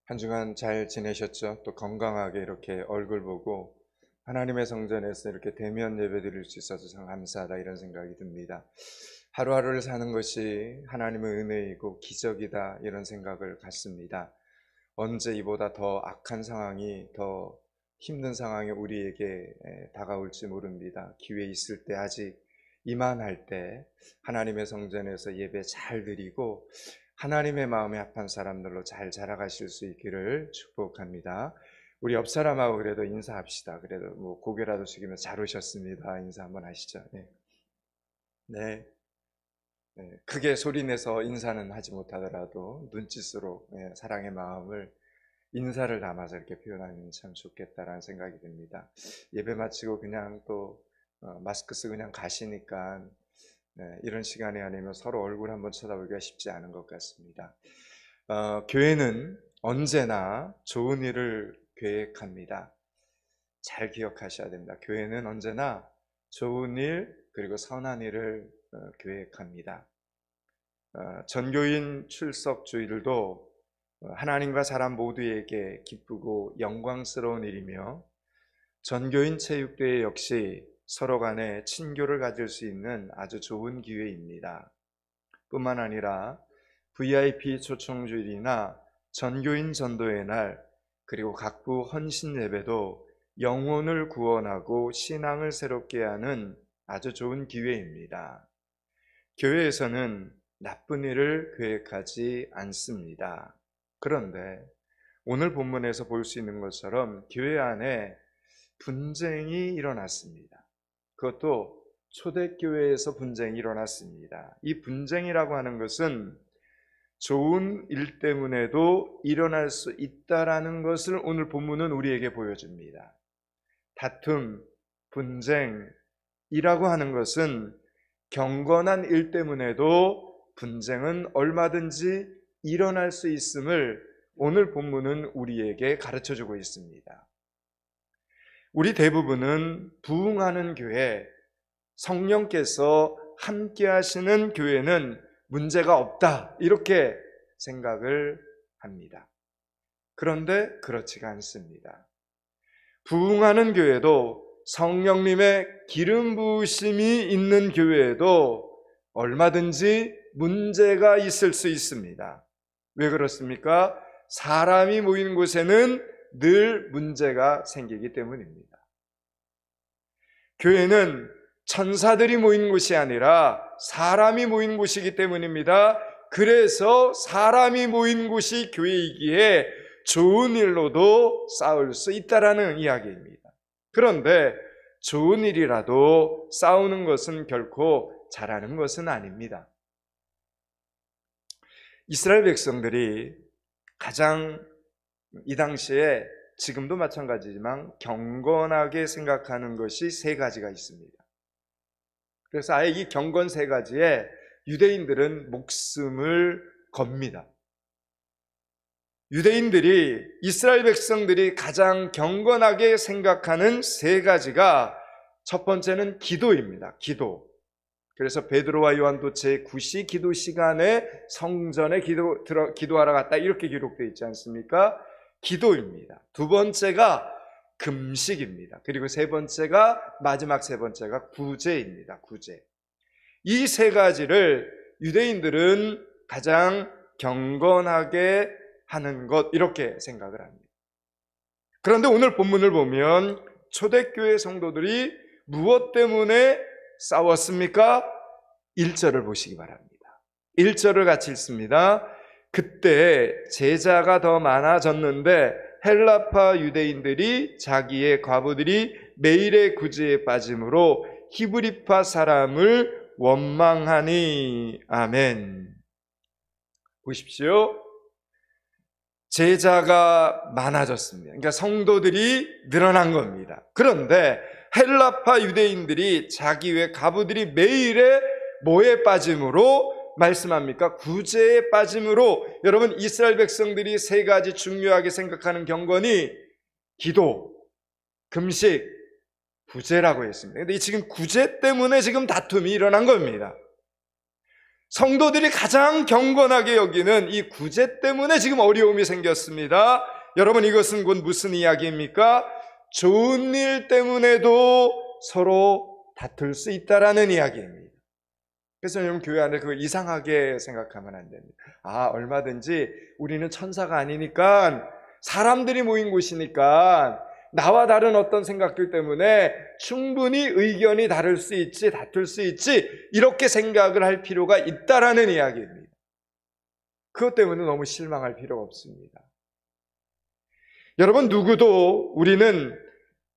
한 주간 잘 지내셨죠? 또 건강하게 이렇게 얼굴 보고 하나님의 성전에서 이렇게 대면 예배 드릴 수 있어서 참 감사하다 이런 생각이 듭니다. 하루하루를 사는 것이 하나님의 은혜이고 기적이다 이런 생각을 갖습니다. 언제 이보다 더 악한 상황이, 더 힘든 상황이 우리에게 다가올지 모릅니다. 기회 있을 때, 아직 이만할 때 하나님의 성전에서 예배 잘 드리고 하나님의 마음에 합한 사람들로 잘 자라가실 수 있기를 축복합니다. 우리 옆 사람하고 그래도 인사합시다. 그래도 뭐 고개라도 숙이면서 잘 오셨습니다. 인사 한번 하시죠. 네. 네. 네. 크게 소리내서 인사는 하지 못하더라도 눈짓으로 사랑의 마음을, 인사를 담아서 이렇게 표현하면 참 좋겠다라는 생각이 듭니다. 예배 마치고 그냥 또 마스크 쓰고 그냥 가시니까 이런 시간이 아니면 서로 얼굴 한번 쳐다보기가 쉽지 않은 것 같습니다. 교회는 언제나 좋은 일을 계획합니다. 잘 기억하셔야 됩니다. 교회는 언제나 좋은 일 그리고 선한 일을 계획합니다. 전교인 출석 주일도 하나님과 사람 모두에게 기쁘고 영광스러운 일이며, 전교인 체육대회 역시 서로 간에 친교를 가질 수 있는 아주 좋은 기회입니다. 뿐만 아니라 VIP 초청주일이나 전교인 전도의 날, 그리고 각부 헌신 예배도 영혼을 구원하고 신앙을 새롭게 하는 아주 좋은 기회입니다. 교회에서는 나쁜 일을 계획하지 않습니다. 그런데 오늘 본문에서 볼 수 있는 것처럼 교회 안에 분쟁이 일어났습니다. 그것도 초대교회에서 분쟁이 일어났습니다. 이 분쟁이라고 하는 것은 좋은 일 때문에도 일어날 수 있다라는 것을 오늘 본문은 우리에게 보여줍니다. 다툼, 분쟁이라고 하는 것은 경건한 일 때문에도 분쟁은 얼마든지 일어날 수 있음을 오늘 본문은 우리에게 가르쳐주고 있습니다. 우리 대부분은 부흥하는 교회, 성령께서 함께 하시는 교회는 문제가 없다 이렇게 생각을 합니다. 그런데 그렇지가 않습니다. 부흥하는 교회도, 성령님의 기름 부으심이 있는 교회에도 얼마든지 문제가 있을 수 있습니다. 왜 그렇습니까? 사람이 모이는 곳에는 늘 문제가 생기기 때문입니다. 교회는 천사들이 모인 곳이 아니라 사람이 모인 곳이기 때문입니다. 그래서 사람이 모인 곳이 교회이기에 좋은 일로도 싸울 수 있다라는 이야기입니다. 그런데 좋은 일이라도 싸우는 것은 결코 잘하는 것은 아닙니다. 이스라엘 백성들이 가장 이 당시에, 지금도 마찬가지지만 경건하게 생각하는 것이 세 가지가 있습니다. 그래서 아예 이 경건 세 가지에 유대인들은 목숨을 겁니다. 유대인들이, 이스라엘 백성들이 가장 경건하게 생각하는 세 가지가, 첫 번째는 기도입니다. 기도. 그래서 베드로와 요한도 제9시 기도 시간에 성전에 기도하러 갔다 이렇게 기록되어 있지 않습니까? 기도입니다. 두 번째가 금식입니다. 그리고 세 번째가, 마지막 세 번째가 구제입니다. 구제. 이 세 가지를 유대인들은 가장 경건하게 하는 것 이렇게 생각을 합니다. 그런데 오늘 본문을 보면 초대교회 성도들이 무엇 때문에 싸웠습니까? 1절을 보시기 바랍니다. 1절을 같이 읽습니다. 그때 제자가 더 많아졌는데 헬라파 유대인들이 자기의 과부들이 매일의 구제에 빠짐으로 히브리파 사람을 원망하니. 아멘. 보십시오. 제자가 많아졌습니다. 그러니까 성도들이 늘어난 겁니다. 그런데 헬라파 유대인들이 자기 외 과부들이 매일의 뭐에 빠짐으로 말씀합니까? 구제에 빠짐으로. 여러분, 이스라엘 백성들이 세 가지 중요하게 생각하는 경건이 기도, 금식, 구제라고 했습니다. 그런데 지금 구제 때문에 지금 다툼이 일어난 겁니다. 성도들이 가장 경건하게 여기는 이 구제 때문에 지금 어려움이 생겼습니다. 여러분, 이것은 곧 무슨 이야기입니까? 좋은 일 때문에도 서로 다툴 수 있다라는 이야기입니다. 그래서 여러분, 교회 안에 그거 이상하게 생각하면 안 됩니다. 얼마든지 우리는 천사가 아니니까, 사람들이 모인 곳이니까 나와 다른 어떤 생각들 때문에 충분히 의견이 다를 수 있지, 다툴 수 있지, 이렇게 생각을 할 필요가 있다라는 이야기입니다. 그것 때문에 너무 실망할 필요가 없습니다. 여러분, 누구도 우리는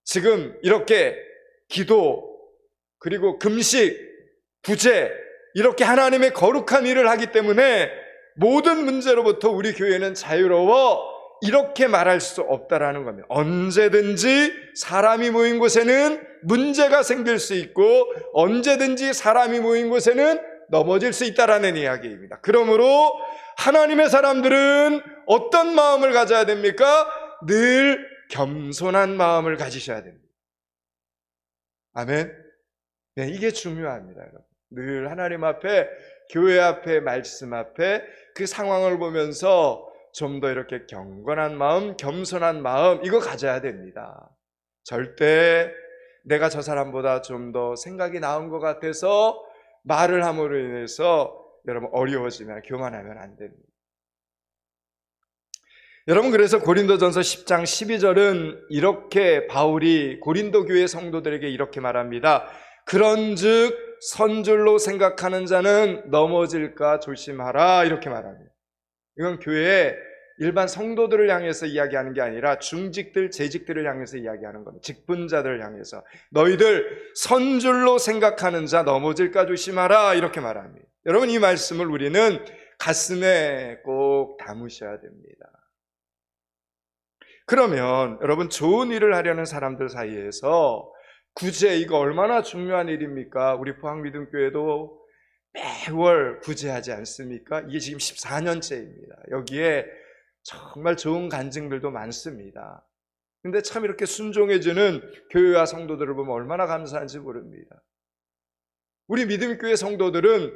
지금 이렇게 기도, 그리고 금식, 구제, 이렇게 하나님의 거룩한 일을 하기 때문에 모든 문제로부터 우리 교회는 자유로워, 이렇게 말할 수 없다라는 겁니다. 언제든지 사람이 모인 곳에는 문제가 생길 수 있고, 언제든지 사람이 모인 곳에는 넘어질 수 있다라는 이야기입니다. 그러므로 하나님의 사람들은 어떤 마음을 가져야 됩니까? 늘 겸손한 마음을 가지셔야 됩니다. 아멘. 네, 이게 중요합니다, 여러분. 늘 하나님 앞에, 교회 앞에, 말씀 앞에 그 상황을 보면서 좀 더 이렇게 경건한 마음, 겸손한 마음, 이거 가져야 됩니다. 절대 내가 저 사람보다 좀 더 생각이 나은 것 같아서 말을 함으로 인해서 여러분 어려워지면, 교만하면 안 됩니다. 여러분, 그래서 고린도전서 10장 12절은 이렇게 바울이 고린도 교회 성도들에게 이렇게 말합니다. 그런즉 선줄로 생각하는 자는 넘어질까 조심하라, 이렇게 말합니다. 이건 교회의 일반 성도들을 향해서 이야기하는 게 아니라 중직들, 재직들을 향해서 이야기하는 겁니다. 직분자들을 향해서 너희들 선줄로 생각하는 자 넘어질까 조심하라, 이렇게 말합니다. 여러분, 이 말씀을 우리는 가슴에 꼭 담으셔야 됩니다. 그러면 여러분, 좋은 일을 하려는 사람들 사이에서 구제, 이거 얼마나 중요한 일입니까? 우리 포항믿음교회도 매월 구제하지 않습니까? 이게 지금 14년째입니다. 여기에 정말 좋은 간증들도 많습니다. 근데 참 이렇게 순종해주는 교회와 성도들을 보면 얼마나 감사한지 모릅니다. 우리 믿음교회 성도들은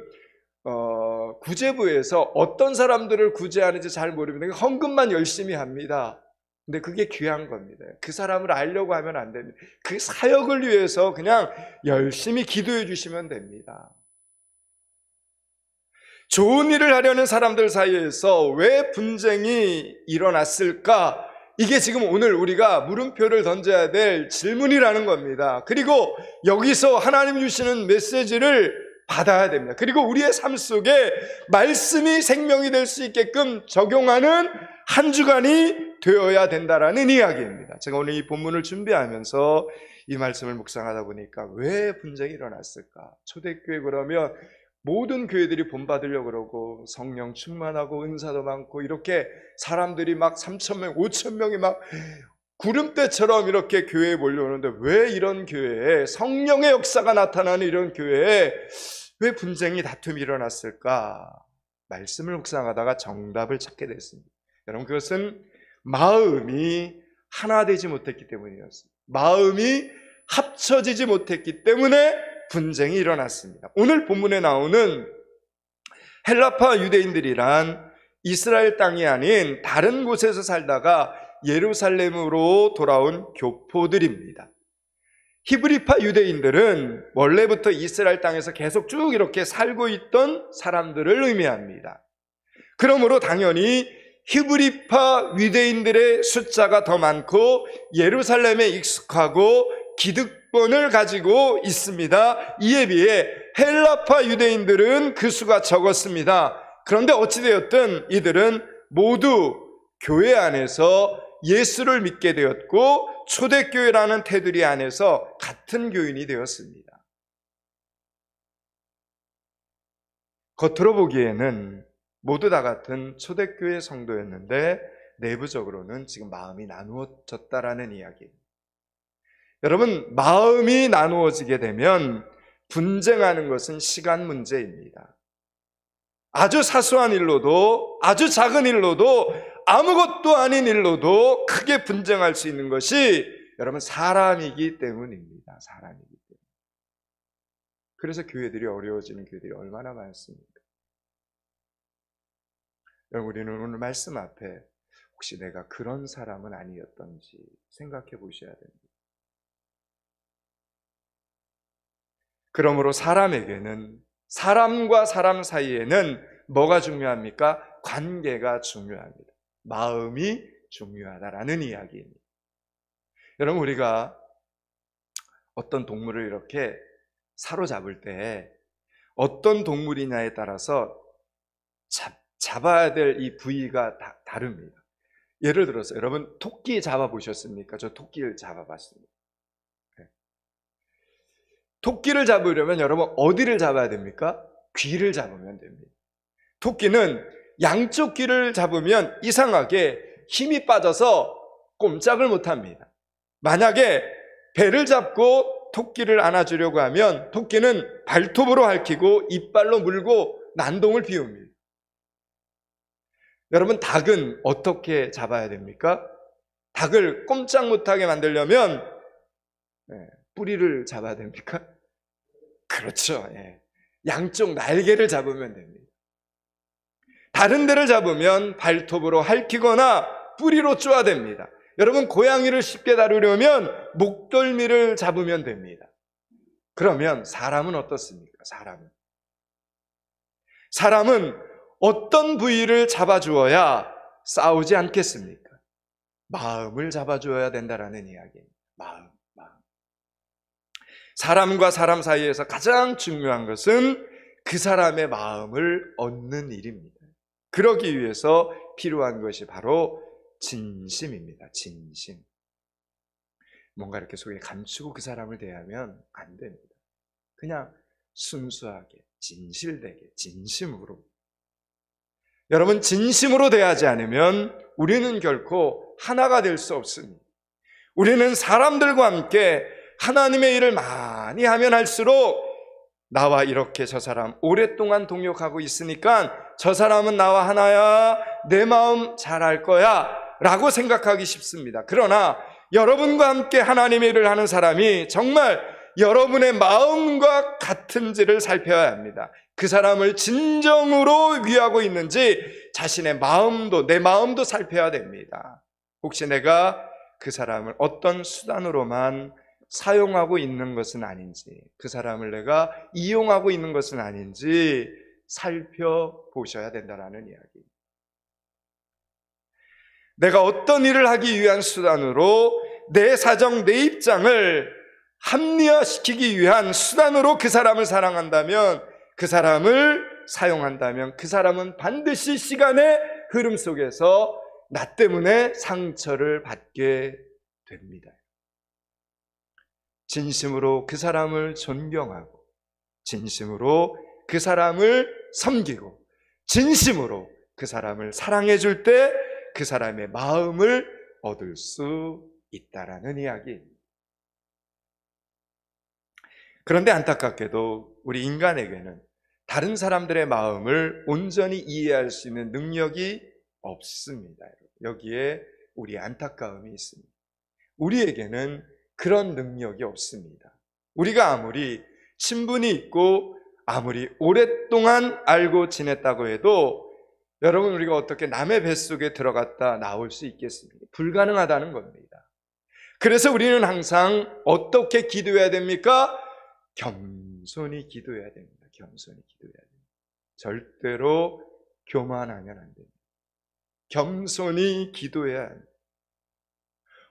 구제부에서 어떤 사람들을 구제하는지 잘 모릅니다. 헌금만 열심히 합니다. 근데 그게 귀한 겁니다. 그 사람을 알려고 하면 안 됩니다. 그 사역을 위해서 그냥 열심히 기도해 주시면 됩니다. 좋은 일을 하려는 사람들 사이에서 왜 분쟁이 일어났을까? 이게 지금 오늘 우리가 물음표를 던져야 될 질문이라는 겁니다. 그리고 여기서 하나님 주시는 메시지를 받아야 됩니다. 그리고 우리의 삶 속에 말씀이 생명이 될 수 있게끔 적용하는 한 주간이 되어야 된다라는 이야기입니다. 제가 오늘 이 본문을 준비하면서 이 말씀을 묵상하다 보니까 왜 분쟁이 일어났을까? 초대교회 그러면 모든 교회들이 본받으려고 그러고 성령 충만하고 은사도 많고 이렇게 사람들이 막 3,000명, 5,000명이 막 구름대처럼 이렇게 교회에 몰려오는데 왜 이런 교회에, 성령의 역사가 나타나는 이런 교회에 왜 분쟁이, 다툼이 일어났을까? 말씀을 묵상하다가 정답을 찾게 됐습니다. 여러분, 그것은 마음이 하나 되지 못했기 때문이었습니다. 마음이 합쳐지지 못했기 때문에 분쟁이 일어났습니다. 오늘 본문에 나오는 헬라파 유대인들이란 이스라엘 땅이 아닌 다른 곳에서 살다가 예루살렘으로 돌아온 교포들입니다. 히브리파 유대인들은 원래부터 이스라엘 땅에서 계속 쭉 이렇게 살고 있던 사람들을 의미합니다. 그러므로 당연히 히브리파 유대인들의 숫자가 더 많고 예루살렘에 익숙하고 기득권을 가지고 있습니다. 이에 비해 헬라파 유대인들은 그 수가 적었습니다. 그런데 어찌되었든 이들은 모두 교회 안에서 예수를 믿게 되었고 초대교회라는 테두리 안에서 같은 교인이 되었습니다. 겉으로 보기에는 모두 다 같은 초대교회 성도였는데 내부적으로는 지금 마음이 나누어졌다라는 이야기입니다. 여러분, 마음이 나누어지게 되면 분쟁하는 것은 시간 문제입니다. 아주 사소한 일로도, 아주 작은 일로도, 아무것도 아닌 일로도 크게 분쟁할 수 있는 것이 여러분 사람이기 때문입니다. 사람이기 때문에. 그래서 교회들이 어려워지는 교회들이 얼마나 많습니까? 여러분, 우리는 오늘 말씀 앞에 혹시 내가 그런 사람은 아니었던지 생각해 보셔야 됩니다. 그러므로 사람에게는, 사람과 사람 사이에는 뭐가 중요합니까? 관계가 중요합니다. 마음이 중요하다라는 이야기입니다. 여러분, 우리가 어떤 동물을 이렇게 사로잡을 때 어떤 동물이냐에 따라서 잡아야 될 이 부위가 다릅니다. 예를 들어서 여러분, 토끼 잡아보셨습니까? 저 토끼를 잡아봤습니다. 토끼를 잡으려면 여러분 어디를 잡아야 됩니까? 귀를 잡으면 됩니다. 토끼는 양쪽 귀를 잡으면 이상하게 힘이 빠져서 꼼짝을 못합니다. 만약에 배를 잡고 토끼를 안아주려고 하면 토끼는 발톱으로 핥히고 이빨로 물고 난동을 피웁니다. 여러분, 닭은 어떻게 잡아야 됩니까? 닭을 꼼짝 못하게 만들려면 뿌리를 잡아야 됩니까? 그렇죠. 양쪽 날개를 잡으면 됩니다. 다른 데를 잡으면 발톱으로 핥히거나 뿌리로 쪼아댑니다. 여러분, 고양이를 쉽게 다루려면 목덜미를 잡으면 됩니다. 그러면 사람은 어떻습니까? 사람은 어떤 부위를 잡아주어야 싸우지 않겠습니까? 마음을 잡아주어야 된다라는 이야기입니다. 마음. 사람과 사람 사이에서 가장 중요한 것은 그 사람의 마음을 얻는 일입니다. 그러기 위해서 필요한 것이 바로 진심입니다. 진심. 뭔가 이렇게 속에 감추고 그 사람을 대하면 안 됩니다. 그냥 순수하게, 진실되게, 진심으로. 여러분, 진심으로 대하지 않으면 우리는 결코 하나가 될 수 없습니다. 우리는 사람들과 함께 하나님의 일을 많이 하면 할수록 나와 이렇게 저 사람 오랫동안 동역하고 있으니까 저 사람은 나와 하나야, 내 마음 잘 알 거야 라고 생각하기 쉽습니다. 그러나 여러분과 함께 하나님의 일을 하는 사람이 정말 여러분의 마음과 같은지를 살펴야 합니다. 그 사람을 진정으로 위하고 있는지 자신의 마음도, 내 마음도 살펴야 됩니다. 혹시 내가 그 사람을 어떤 수단으로만 사용하고 있는 것은 아닌지, 그 사람을 내가 이용하고 있는 것은 아닌지 살펴보셔야 된다는 이야기입니다. 내가 어떤 일을 하기 위한 수단으로 내 사정, 내 입장을 합리화시키기 위한 수단으로 그 사람을 사랑한다면, 그 사람을 사용한다면 그 사람은 반드시 시간의 흐름 속에서 나 때문에 상처를 받게 됩니다. 진심으로 그 사람을 존경하고, 진심으로 그 사람을 섬기고, 진심으로 그 사람을 사랑해 줄 때 그 사람의 마음을 얻을 수 있다라는 이야기입니다. 그런데 안타깝게도 우리 인간에게는 다른 사람들의 마음을 온전히 이해할 수 있는 능력이 없습니다. 여기에 우리의 안타까움이 있습니다. 우리에게는 그런 능력이 없습니다. 우리가 아무리 친분이 있고 아무리 오랫동안 알고 지냈다고 해도 여러분, 우리가 어떻게 남의 뱃속에 들어갔다 나올 수 있겠습니까? 불가능하다는 겁니다. 그래서 우리는 항상 어떻게 기도해야 됩니까? 겸손히 기도해야 됩니다. 겸손히 기도해야 됩니다. 절대로 교만하면 안 됩니다. 겸손히 기도해야 합니다.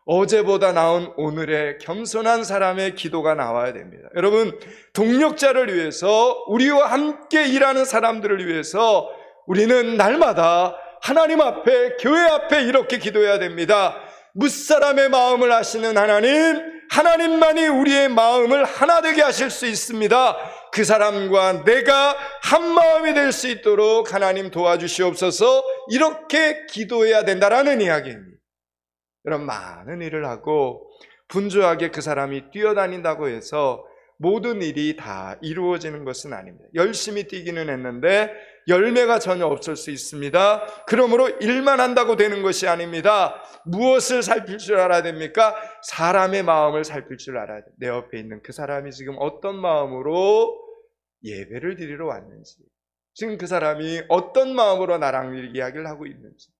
어제보다 나은 오늘의 겸손한 사람의 기도가 나와야 됩니다. 여러분, 동력자를 위해서, 우리와 함께 일하는 사람들을 위해서 우리는 날마다 하나님 앞에, 교회 앞에 이렇게 기도해야 됩니다. 무사람의 마음을 아시는 하나님, 하나님만이 우리의 마음을 하나 되게 하실 수 있습니다. 그 사람과 내가 한 마음이 될 수 있도록 하나님 도와주시옵소서. 이렇게 기도해야 된다라는 이야기입니다. 여러분, 많은 일을 하고 분주하게 그 사람이 뛰어다닌다고 해서 모든 일이 다 이루어지는 것은 아닙니다. 열심히 뛰기는 했는데 열매가 전혀 없을 수 있습니다. 그러므로 일만 한다고 되는 것이 아닙니다. 무엇을 살필 줄 알아야 됩니까? 사람의 마음을 살필 줄 알아야 돼요. 내 옆에 있는 그 사람이 지금 어떤 마음으로 예배를 드리러 왔는지, 지금 그 사람이 어떤 마음으로 나랑 이야기를 하고 있는지,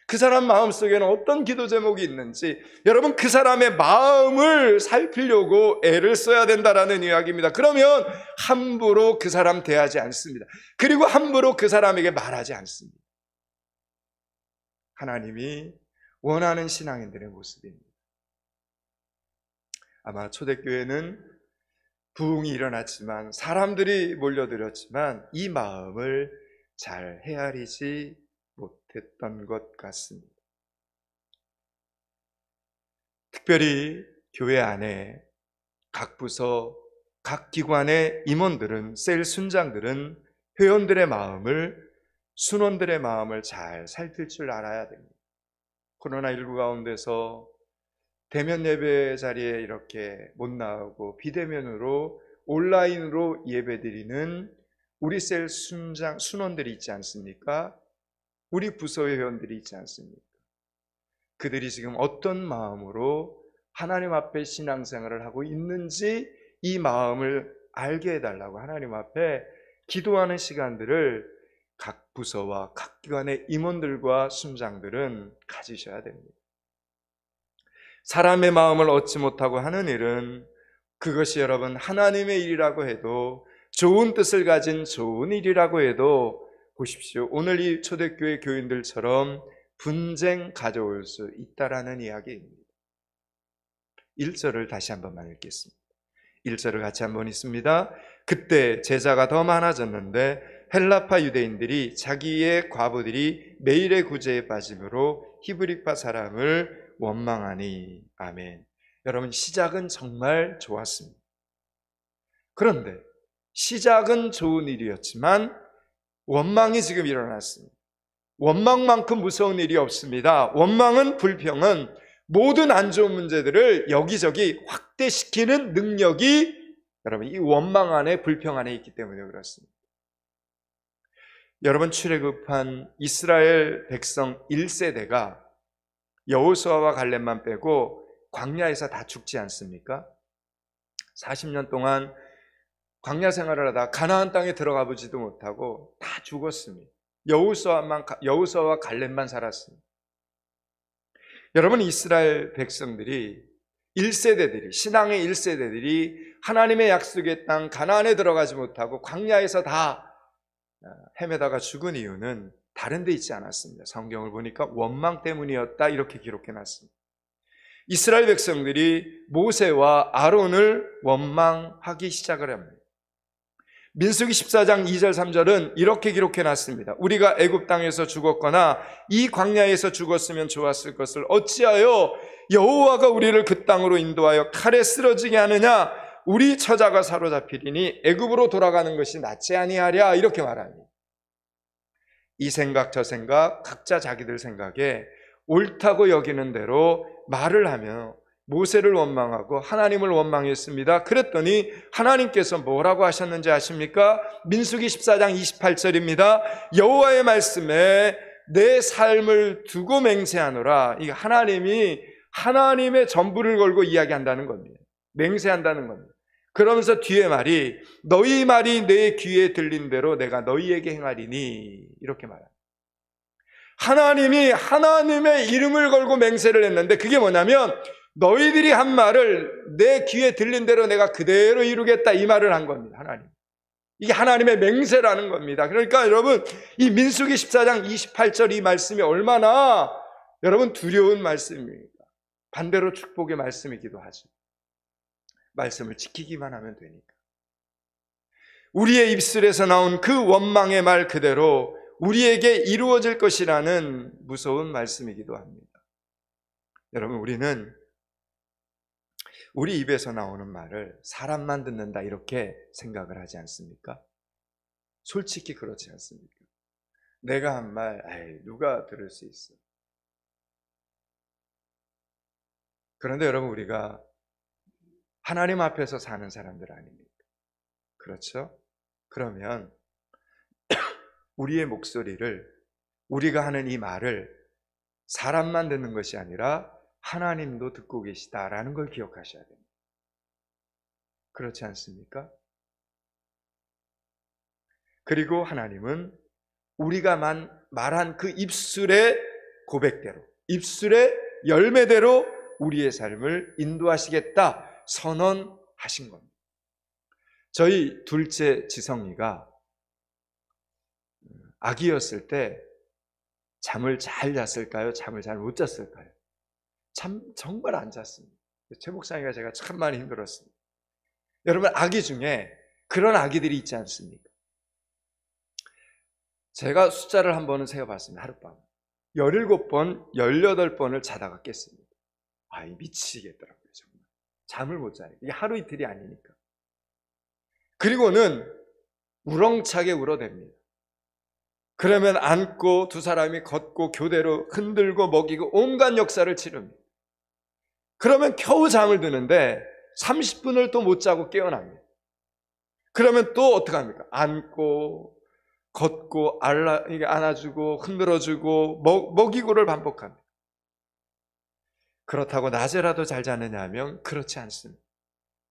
그 사람 마음속에는 어떤 기도 제목이 있는지, 여러분 그 사람의 마음을 살피려고 애를 써야 된다라는 이야기입니다. 그러면 함부로 그 사람 대하지 않습니다. 그리고 함부로 그 사람에게 말하지 않습니다. 하나님이 원하는 신앙인들의 모습입니다. 아마 초대교회는 부흥이 일어났지만, 사람들이 몰려들었지만 이 마음을 잘 헤아리지 못했던 것 같습니다. 특별히 교회 안에 각 부서, 각 기관의 임원들은, 셀 순장들은 회원들의 마음을, 순원들의 마음을 잘 살필 줄 알아야 됩니다. 코로나19 가운데서 대면 예배 자리에 이렇게 못 나오고 비대면으로 온라인으로 예배드리는 우리 셀 순원들이 있지 않습니까? 우리 부서의 회원들이 있지 않습니까? 그들이 지금 어떤 마음으로 하나님 앞에 신앙생활을 하고 있는지 이 마음을 알게 해달라고 하나님 앞에 기도하는 시간들을 각 부서와 각 기관의 임원들과 순장들은 가지셔야 됩니다. 사람의 마음을 얻지 못하고 하는 일은, 그것이 여러분 하나님의 일이라고 해도, 좋은 뜻을 가진 좋은 일이라고 해도, 보십시오, 오늘 이 초대교회 교인들처럼 분쟁 가져올 수 있다라는 이야기입니다. 1절을 다시 한번만 읽겠습니다. 1절을 같이 한번 읽습니다. 그때 제자가 더 많아졌는데 헬라파 유대인들이 자기의 과부들이 매일의 구제에 빠짐으로 히브리파 사람을 원망하니. 아멘. 여러분, 시작은 정말 좋았습니다. 그런데 시작은 좋은 일이었지만 원망이 지금 일어났습니다. 원망만큼 무서운 일이 없습니다. 원망은, 불평은 모든 안 좋은 문제들을 여기저기 확대시키는 능력이 여러분 이 원망 안에, 불평 안에 있기 때문에 그렇습니다. 여러분, 출애굽한 이스라엘 백성 1세대가 여호수아와 갈렙만 빼고 광야에서 다 죽지 않습니까? 40년 동안 광야 생활을 하다 가나안 땅에 들어가 보지도 못하고 다 죽었습니다. 여호수아와 갈렙만 살았습니다. 여러분, 이스라엘 백성들이 1세대들이, 신앙의 1세대들이 하나님의 약속의 땅 가나안에 들어가지 못하고 광야에서 다 헤매다가 죽은 이유는 다른 데 있지 않았습니다. 성경을 보니까 원망 때문이었다, 이렇게 기록해 놨습니다. 이스라엘 백성들이 모세와 아론을 원망하기 시작을 합니다. 민수기 14장 2절 3절은 이렇게 기록해 놨습니다. 우리가 애굽 땅에서 죽었거나 이 광야에서 죽었으면 좋았을 것을 어찌하여 여호와가 우리를 그 땅으로 인도하여 칼에 쓰러지게 하느냐? 우리 처자가 사로잡히리니 애굽으로 돌아가는 것이 낫지 아니하랴, 이렇게 말합니다. 이 생각 저 생각 각자 자기들 생각에 옳다고 여기는 대로 말을 하며 모세를 원망하고 하나님을 원망했습니다. 그랬더니 하나님께서 뭐라고 하셨는지 아십니까? 민수기 14장 28절입니다. 여호와의 말씀에 내 삶을 두고 맹세하노라. 이게 하나님이 하나님의 전부를 걸고 이야기한다는 겁니다. 맹세한다는 겁니다. 그러면서 뒤에 말이 너희 말이 내 귀에 들린 대로 내가 너희에게 행하리니, 이렇게 말합니다. 하나님이 하나님의 이름을 걸고 맹세를 했는데 그게 뭐냐면 너희들이 한 말을 내 귀에 들린 대로 내가 그대로 이루겠다, 이 말을 한 겁니다. 하나님. 이게 하나님의 맹세라는 겁니다. 그러니까 여러분, 이 민수기 14장 28절 이 말씀이 얼마나 여러분 두려운 말씀입니까? 반대로 축복의 말씀이기도 하죠. 말씀을 지키기만 하면 되니까. 우리의 입술에서 나온 그 원망의 말 그대로 우리에게 이루어질 것이라는 무서운 말씀이기도 합니다. 여러분, 우리는 우리 입에서 나오는 말을 사람만 듣는다, 이렇게 생각을 하지 않습니까? 솔직히 그렇지 않습니까? 내가 한 말, 누가 들을 수 있어? 그런데 여러분, 우리가 하나님 앞에서 사는 사람들 아닙니까? 그렇죠? 그러면 우리의 목소리를, 우리가 하는 이 말을 사람만 듣는 것이 아니라 하나님도 듣고 계시다라는 걸 기억하셔야 됩니다. 그렇지 않습니까? 그리고 하나님은 우리가 말한 그 입술의 고백대로, 입술의 열매대로 우리의 삶을 인도하시겠다 선언하신 겁니다. 저희 둘째 지성이가 아기였을 때 잠을 잘 잤을까요? 잠을 잘 못 잤을까요? 정말 안 잤습니다. 최 목사님과 제가 참 많이 힘들었습니다. 여러분, 아기 중에 그런 아기들이 있지 않습니까? 제가 숫자를 한 번은 세어봤습니다. 하룻밤 17번, 18번을 자다가 깼습니다. 미치겠더라고요. 정말 잠을 못 자요. 이게 하루 이틀이 아니니까. 그리고는 우렁차게 울어댑니다. 그러면 안고 두 사람이 걷고 교대로 흔들고 먹이고 온갖 역사를 치릅니다. 그러면 겨우 잠을 드는데 30분을 또 못 자고 깨어납니다. 그러면 또 어떡합니까? 안고 걷고 안아주고 흔들어주고 먹이고를 반복합니다. 그렇다고 낮에라도 잘 자느냐 하면 그렇지 않습니다.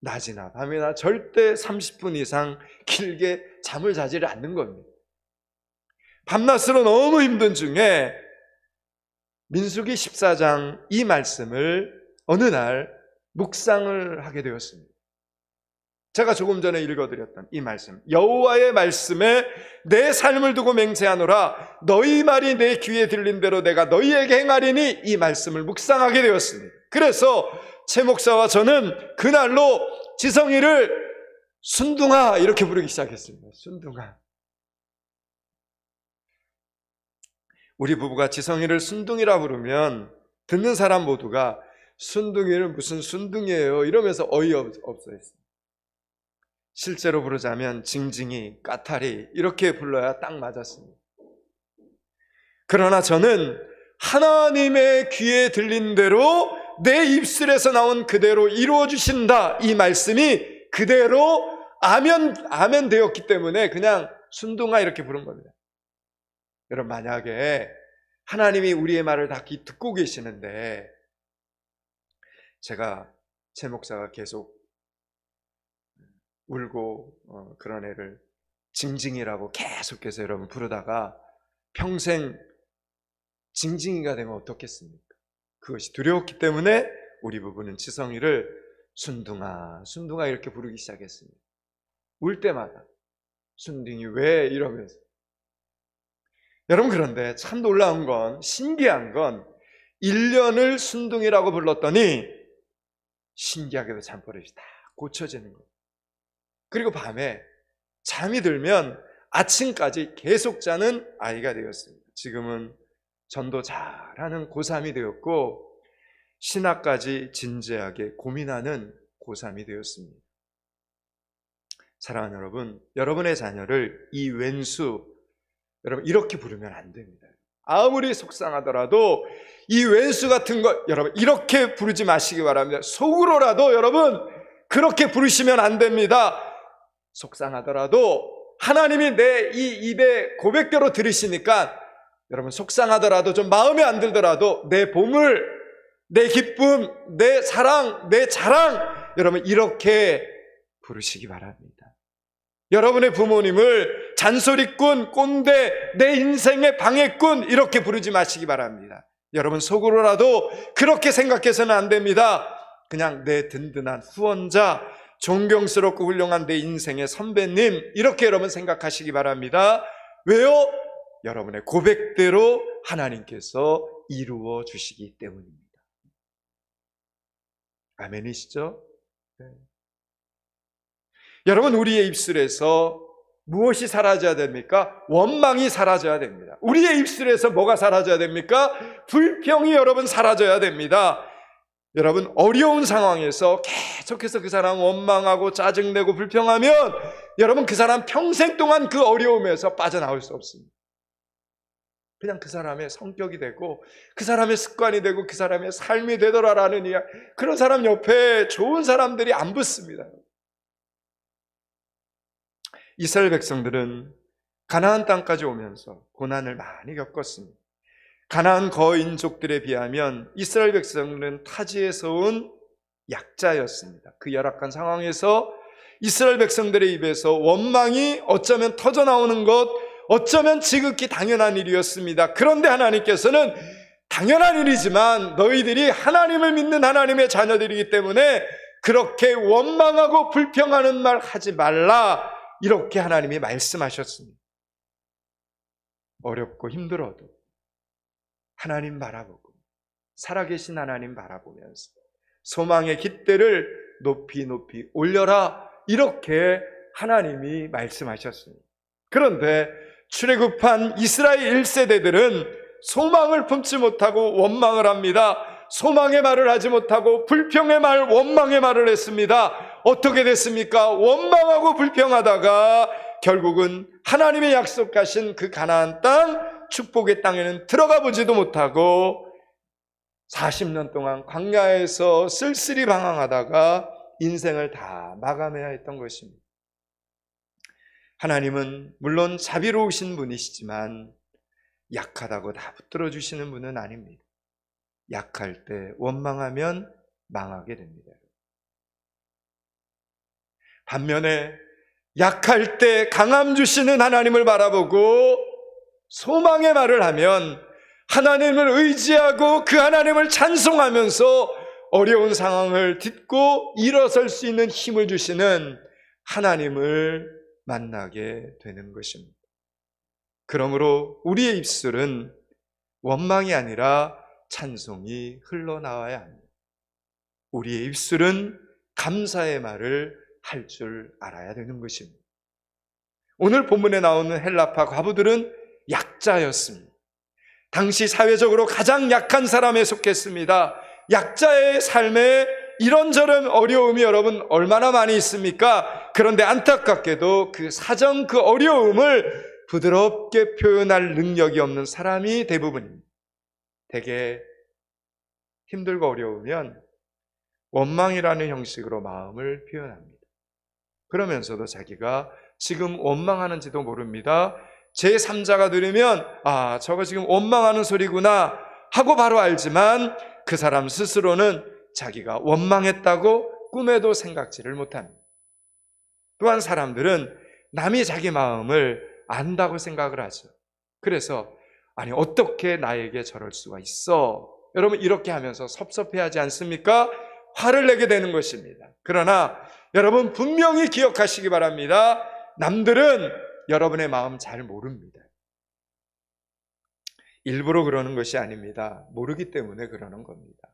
낮이나 밤이나 절대 30분 이상 길게 잠을 자지를 않는 겁니다. 밤낮으로 너무 힘든 중에 민수기 14장 이 말씀을 어느 날 묵상을 하게 되었습니다. 제가 조금 전에 읽어드렸던 이 말씀, 여호와의 말씀에 내 삶을 두고 맹세하노라. 너희 말이 내 귀에 들린 대로 내가 너희에게 행하리니, 이 말씀을 묵상하게 되었습니다. 그래서 최 목사와 저는 그날로 지성이를 순둥아 이렇게 부르기 시작했습니다. 순둥아. 우리 부부가 지성이를 순둥이라 부르면 듣는 사람 모두가 순둥이는 무슨 순둥이에요 이러면서 어이없어 했습니다. 실제로 부르자면 징징이, 까탈이 이렇게 불러야 딱 맞았습니다. 그러나 저는 하나님의 귀에 들린 대로 내 입술에서 나온 그대로 이루어 주신다, 이 말씀이 그대로 아멘 되었기 때문에 그냥 순둥아 이렇게 부른 겁니다. 여러분, 만약에 하나님이 우리의 말을 다 듣고 계시는데 제가 최 목사가 계속 울고 그런 애를 징징이라고 계속해서 여러분 부르다가 평생 징징이가 되면 어떻겠습니까? 그것이 두려웠기 때문에 우리 부부는 지성이를 순둥아 순둥아 이렇게 부르기 시작했습니다. 울 때마다 순둥이 왜 이러면서. 여러분, 그런데 참 놀라운 건, 신기한 건 1년을 순둥이라고 불렀더니 신기하게도 잠버릇이 다 고쳐지는 거예요. 그리고 밤에 잠이 들면 아침까지 계속 자는 아이가 되었습니다. 지금은 전도 잘하는 고3이 되었고 신학까지 진지하게 고민하는 고3이 되었습니다. 사랑하는 여러분, 여러분의 자녀를 이 왼수, 여러분 이렇게 부르면 안 됩니다. 아무리 속상하더라도 이 왼수 같은 것 여러분 이렇게 부르지 마시기 바랍니다. 속으로라도 여러분 그렇게 부르시면 안 됩니다. 속상하더라도 하나님이 내 이 입에 고백대로 들으시니까 여러분 속상하더라도 좀 마음에 안 들더라도 내 보물, 내 기쁨, 내 사랑, 내 자랑 여러분 이렇게 부르시기 바랍니다. 여러분의 부모님을 잔소리꾼, 꼰대, 내 인생의 방해꾼 이렇게 부르지 마시기 바랍니다. 여러분 속으로라도 그렇게 생각해서는 안 됩니다. 그냥 내 든든한 후원자, 존경스럽고 훌륭한 내 인생의 선배님 이렇게 여러분 생각하시기 바랍니다. 왜요? 여러분의 고백대로 하나님께서 이루어 주시기 때문입니다. 아멘이시죠? 네. 여러분, 우리의 입술에서 무엇이 사라져야 됩니까? 원망이 사라져야 됩니다. 우리의 입술에서 뭐가 사라져야 됩니까? 불평이 여러분 사라져야 됩니다. 여러분, 어려운 상황에서 계속해서 그 사람 원망하고 짜증내고 불평하면 여러분 그 사람 평생 동안 그 어려움에서 빠져나올 수 없습니다. 그냥 그 사람의 성격이 되고 그 사람의 습관이 되고 그 사람의 삶이 되더라라는 이야기. 그런 사람 옆에 좋은 사람들이 안 붙습니다. 이스라엘 백성들은 가나안 땅까지 오면서 고난을 많이 겪었습니다. 가나안 거인족들에 비하면 이스라엘 백성들은 타지에서 온 약자였습니다. 그 열악한 상황에서 이스라엘 백성들의 입에서 원망이 어쩌면 터져 나오는 것, 어쩌면 지극히 당연한 일이었습니다. 그런데 하나님께서는 당연한 일이지만 너희들이 하나님을 믿는 하나님의 자녀들이기 때문에 그렇게 원망하고 불평하는 말 하지 말라, 이렇게 하나님이 말씀하셨습니다. 어렵고 힘들어도 하나님 바라보고 살아계신 하나님 바라보면서 소망의 깃대를 높이 높이 올려라, 이렇게 하나님이 말씀하셨습니다. 그런데 출애굽한 이스라엘 1세대들은 소망을 품지 못하고 원망을 합니다. 소망의 말을 하지 못하고 불평의 말, 원망의 말을 했습니다. 어떻게 됐습니까? 원망하고 불평하다가 결국은 하나님의 약속하신 그 가나안 땅, 축복의 땅에는 들어가 보지도 못하고 40년 동안 광야에서 쓸쓸히 방황하다가 인생을 다 마감해야 했던 것입니다. 하나님은 물론 자비로우신 분이시지만 약하다고 다 붙들어 주시는 분은 아닙니다. 약할 때 원망하면 망하게 됩니다. 반면에 약할 때 강함 주시는 하나님을 바라보고 소망의 말을 하면 하나님을 의지하고 그 하나님을 찬송하면서 어려운 상황을 딛고 일어설 수 있는 힘을 주시는 하나님을 만나게 되는 것입니다. 그러므로 우리의 입술은 원망이 아니라 찬송이 흘러나와야 합니다. 우리의 입술은 감사의 말을 할 줄 알아야 되는 것입니다. 오늘 본문에 나오는 헬라파 과부들은 약자였습니다. 당시 사회적으로 가장 약한 사람에 속했습니다. 약자의 삶에 이런저런 어려움이 여러분 얼마나 많이 있습니까? 그런데 안타깝게도 그 사정, 그 어려움을 부드럽게 표현할 능력이 없는 사람이 대부분입니다. 되게 힘들고 어려우면 원망이라는 형식으로 마음을 표현합니다. 그러면서도 자기가 지금 원망하는지도 모릅니다. 제3자가 들으면 저거 지금 원망하는 소리구나 하고 바로 알지만 그 사람 스스로는 자기가 원망했다고 꿈에도 생각지를 못합니다. 또한 사람들은 남이 자기 마음을 안다고 생각을 하죠. 그래서 어떻게 나에게 저럴 수가 있어? 여러분 이렇게 하면서 섭섭해하지 않습니까? 화를 내게 되는 것입니다. 그러나 여러분 분명히 기억하시기 바랍니다. 남들은 여러분의 마음 잘 모릅니다. 일부러 그러는 것이 아닙니다. 모르기 때문에 그러는 겁니다.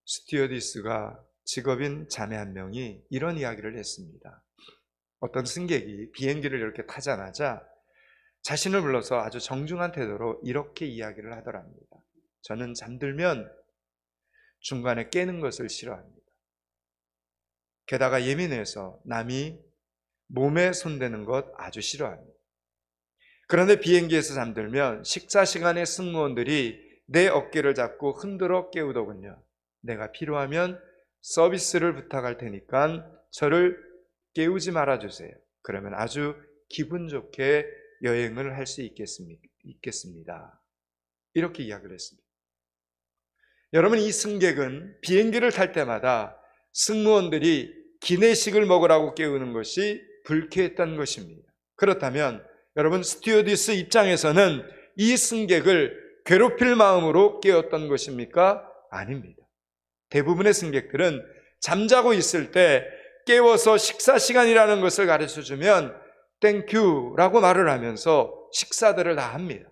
스튜어디스가 직업인 자매 한 명이 이런 이야기를 했습니다. 어떤 승객이 비행기를 이렇게 타자마자 자신을 불러서 아주 정중한 태도로 이렇게 이야기를 하더랍니다. 저는 잠들면 중간에 깨는 것을 싫어합니다. 게다가 예민해서 남이 몸에 손대는 것 아주 싫어합니다. 그런데 비행기에서 잠들면 식사 시간에 승무원들이 내 어깨를 잡고 흔들어 깨우더군요. 내가 필요하면 서비스를 부탁할 테니까 저를 깨우지 말아주세요. 그러면 아주 기분 좋게 여행을 할 수 있겠습니다. 이렇게 이야기를 했습니다. 여러분 이 승객은 비행기를 탈 때마다 승무원들이 기내식을 먹으라고 깨우는 것이 불쾌했던 것입니다. 그렇다면 여러분 스튜어디스 입장에서는 이 승객을 괴롭힐 마음으로 깨웠던 것입니까? 아닙니다. 대부분의 승객들은 잠자고 있을 때 깨워서 식사 시간이라는 것을 가르쳐주면 땡큐라고 말을 하면서 식사들을 다 합니다.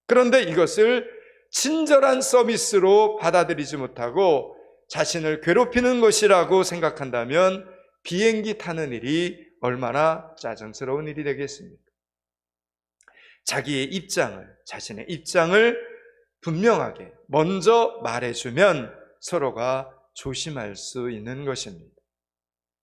그런데 이것을 친절한 서비스로 받아들이지 못하고 자신을 괴롭히는 것이라고 생각한다면 비행기 타는 일이 얼마나 짜증스러운 일이 되겠습니까? 자신의 입장을 분명하게 먼저 말해주면 서로가 조심할 수 있는 것입니다.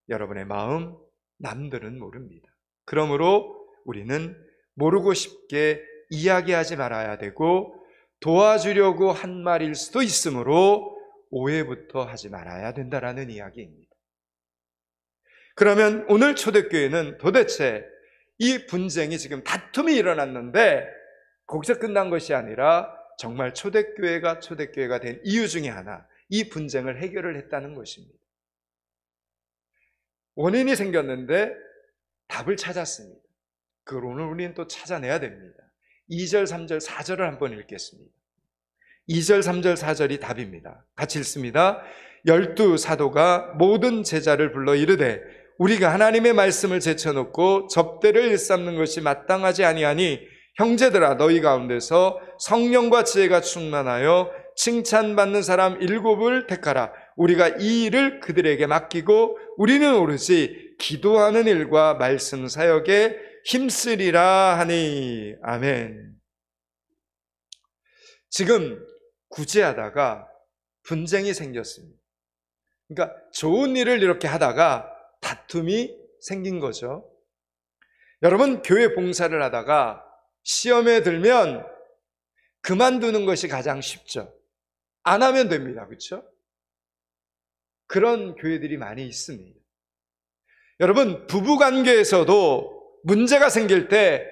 여러분의 마음 남들은 모릅니다. 그러므로 우리는 모르고 싶게 이야기하지 말아야 되고 도와주려고 한 말일 수도 있으므로 오해부터 하지 말아야 된다라는 이야기입니다. 그러면 오늘 초대교회는 도대체 이 분쟁이 지금 다툼이 일어났는데 거기서 끝난 것이 아니라 정말 초대교회가 된 이유 중에 하나, 이 분쟁을 해결을 했다는 것입니다. 원인이 생겼는데 답을 찾았습니다. 그걸 오늘 우리는 또 찾아내야 됩니다. 2절, 3절, 4절을 한번 읽겠습니다. 2절, 3절, 4절이 답입니다. 같이 읽습니다. 12 사도가 모든 제자를 불러 이르되 우리가 하나님의 말씀을 제쳐놓고 접대를 일삼는 것이 마땅하지 아니하니 형제들아 너희 가운데서 성령과 지혜가 충만하여 칭찬받는 사람 7을 택하라. 우리가 이 일을 그들에게 맡기고 우리는 오로지 기도하는 일과 말씀 사역에 힘쓰리라 하니. 아멘. 지금 구제하다가 분쟁이 생겼습니다. 그러니까 좋은 일을 이렇게 하다가 다툼이 생긴 거죠. 여러분, 교회 봉사를 하다가 시험에 들면 그만두는 것이 가장 쉽죠. 안 하면 됩니다. 그렇죠? 그런 교회들이 많이 있습니다. 여러분, 부부관계에서도 문제가 생길 때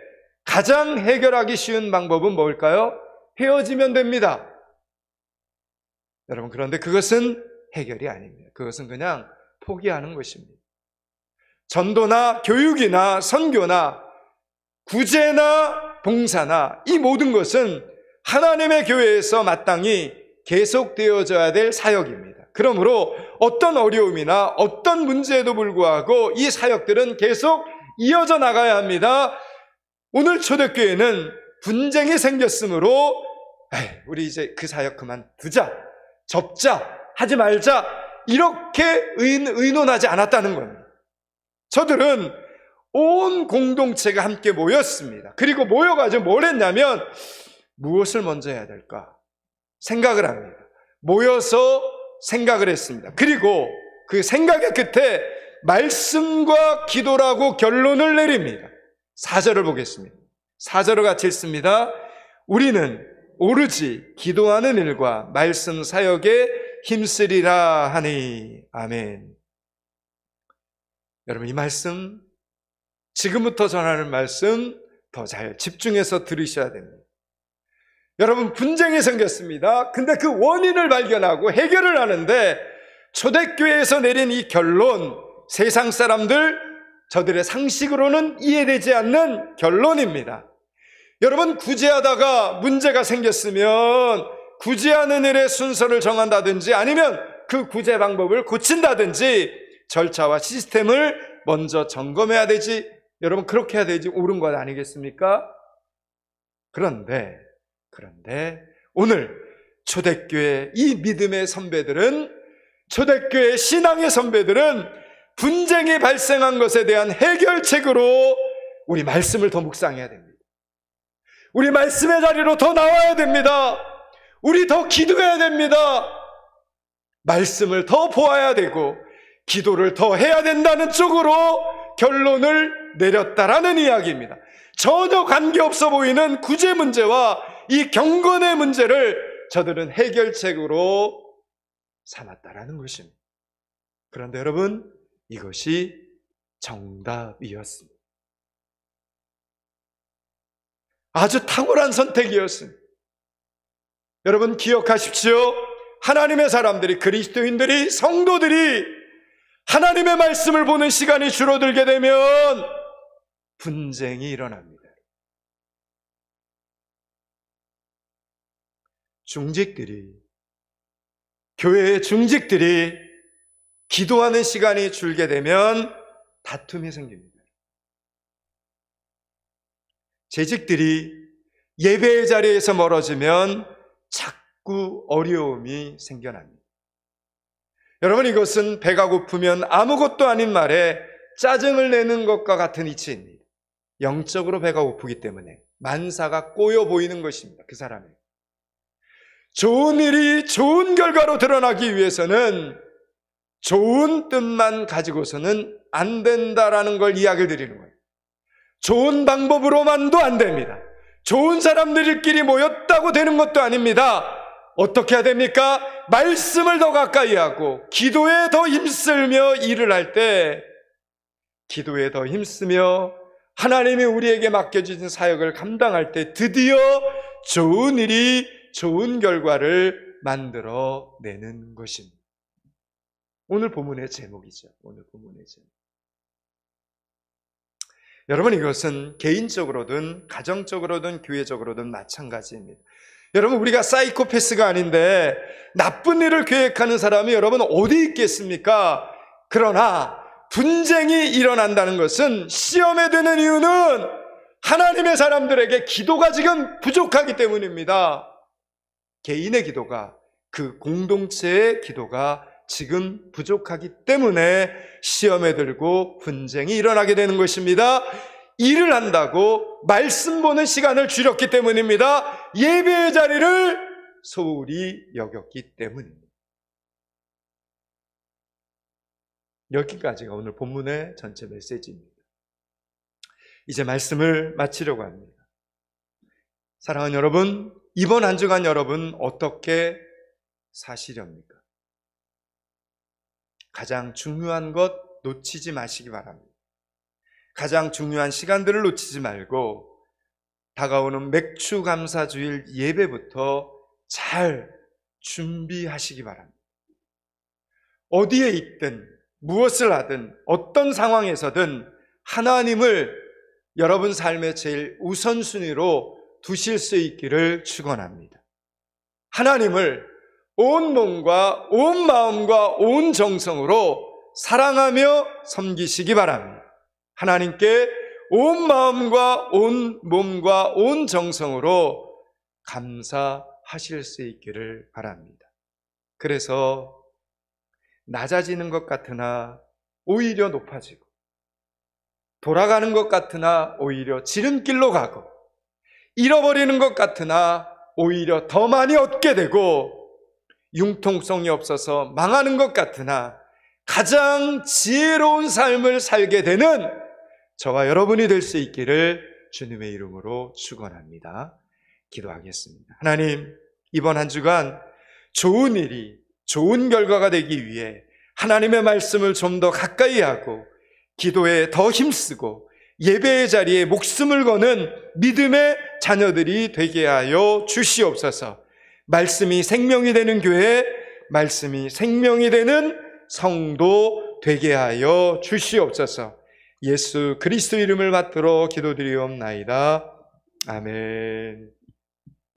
가장 해결하기 쉬운 방법은 뭘까요? 헤어지면 됩니다. 여러분, 그런데 그것은 해결이 아닙니다. 그것은 그냥 포기하는 것입니다. 전도나 교육이나 선교나 구제나 봉사나 이 모든 것은 하나님의 교회에서 마땅히 계속되어져야 될 사역입니다. 그러므로 어떤 어려움이나 어떤 문제에도 불구하고 이 사역들은 계속 이어져 나가야 합니다. 오늘 초대교회는 분쟁이 생겼으므로 우리 이제 그 사역 그만두자, 접자, 하지 말자 이렇게 의논하지 않았다는 겁니다. 저들은 온 공동체가 함께 모였습니다. 그리고 모여가지고 뭘 했냐면 무엇을 먼저 해야 될까 생각을 합니다. 모여서 생각을 했습니다. 그리고 그 생각의 끝에 말씀과 기도라고 결론을 내립니다. 4절을 보겠습니다. 4절을 같이 읽습니다. 우리는 오로지 기도하는 일과 말씀 사역에 힘쓰리라 하니. 아멘. 여러분, 이 말씀, 지금부터 전하는 말씀 더 잘 집중해서 들으셔야 됩니다. 여러분, 분쟁이 생겼습니다. 근데 그 원인을 발견하고 해결을 하는데 초대교회에서 내린 이 결론, 세상 사람들, 저들의 상식으로는 이해되지 않는 결론입니다. 여러분, 구제하다가 문제가 생겼으면 구제하는 일의 순서를 정한다든지 아니면 그 구제 방법을 고친다든지 절차와 시스템을 먼저 점검해야 되지. 여러분, 그렇게 해야 되지 옳은 것 아니겠습니까? 그런데 오늘 초대교회 이 믿음의 선배들은, 초대교회 신앙의 선배들은 분쟁이 발생한 것에 대한 해결책으로 우리 말씀을 더 묵상해야 됩니다. 우리 말씀의 자리로 더 나와야 됩니다. 우리 더 기도해야 됩니다. 말씀을 더 보아야 되고 기도를 더 해야 된다는 쪽으로 결론을 내렸다라는 이야기입니다. 전혀 관계없어 보이는 구제 문제와 이 경건의 문제를 저들은 해결책으로 삼았다라는 것입니다. 그런데 여러분, 이것이 정답이었습니다. 아주 탁월한 선택이었습니다. 여러분, 기억하십시오. 하나님의 사람들이, 그리스도인들이, 성도들이 하나님의 말씀을 보는 시간이 줄어들게 되면 분쟁이 일어납니다. 교회의 중직들이 기도하는 시간이 줄게 되면 다툼이 생깁니다. 재직들이 예배의 자리에서 멀어지면 자꾸 어려움이 생겨납니다. 여러분, 이것은 배가 고프면 아무것도 아닌 말에 짜증을 내는 것과 같은 이치입니다. 영적으로 배가 고프기 때문에 만사가 꼬여 보이는 것입니다. 그 사람의 좋은 일이 좋은 결과로 드러나기 위해서는 좋은 뜻만 가지고서는 안 된다라는 걸 이야기를 드리는 거예요. 좋은 방법으로만도 안 됩니다. 좋은 사람들끼리 모였다고 되는 것도 아닙니다. 어떻게 해야 됩니까? 말씀을 더 가까이 하고 기도에 더 힘쓰며 일을 할 때, 기도에 더 힘쓰며 하나님이 우리에게 맡겨주신 사역을 감당할 때 드디어 좋은 일이 좋은 결과를 만들어내는 것입니다. 오늘 본문의 제목이죠. 오늘 본문의 제목. 여러분, 이것은 개인적으로든 가정적으로든 교회적으로든 마찬가지입니다. 여러분, 우리가 사이코패스가 아닌데 나쁜 일을 계획하는 사람이 여러분 어디 있겠습니까? 그러나 분쟁이 일어난다는 것은, 시험에 드는 이유는 하나님의 사람들에게 기도가 지금 부족하기 때문입니다. 개인의 기도가, 그 공동체의 기도가 지금 부족하기 때문에 시험에 들고 분쟁이 일어나게 되는 것입니다. 일을 한다고 말씀 보는 시간을 줄였기 때문입니다. 예배의 자리를 소홀히 여겼기 때문입니다. 여기까지가 오늘 본문의 전체 메시지입니다. 이제 말씀을 마치려고 합니다. 사랑하는 여러분, 이번 한 주간 여러분 어떻게 사시렵니까? 가장 중요한 것 놓치지 마시기 바랍니다. 가장 중요한 시간들을 놓치지 말고 다가오는 맥추감사주일 예배부터 잘 준비하시기 바랍니다. 어디에 있든 무엇을 하든 어떤 상황에서든 하나님을 여러분 삶의 제일 우선순위로 두실 수 있기를 축원합니다. 하나님을 온 몸과 온 마음과 온 정성으로 사랑하며 섬기시기 바랍니다. 하나님께 온 마음과 온 몸과 온 정성으로 감사하실 수 있기를 바랍니다. 그래서 낮아지는 것 같으나 오히려 높아지고, 돌아가는 것 같으나 오히려 지름길로 가고, 잃어버리는 것 같으나 오히려 더 많이 얻게 되고, 융통성이 없어서 망하는 것 같으나 가장 지혜로운 삶을 살게 되는 저와 여러분이 될 수 있기를 주님의 이름으로 축원합니다. 기도하겠습니다. 하나님, 이번 한 주간 좋은 일이, 좋은 결과가 되기 위해 하나님의 말씀을 좀 더 가까이 하고 기도에 더 힘쓰고 예배의 자리에 목숨을 거는 믿음의 자녀들이 되게 하여 주시옵소서. 말씀이 생명이 되는 교회, 말씀이 생명이 되는 성도 되게 하여 주시옵소서. 예수 그리스도 이름을 받들어 기도드리옵나이다. 아멘.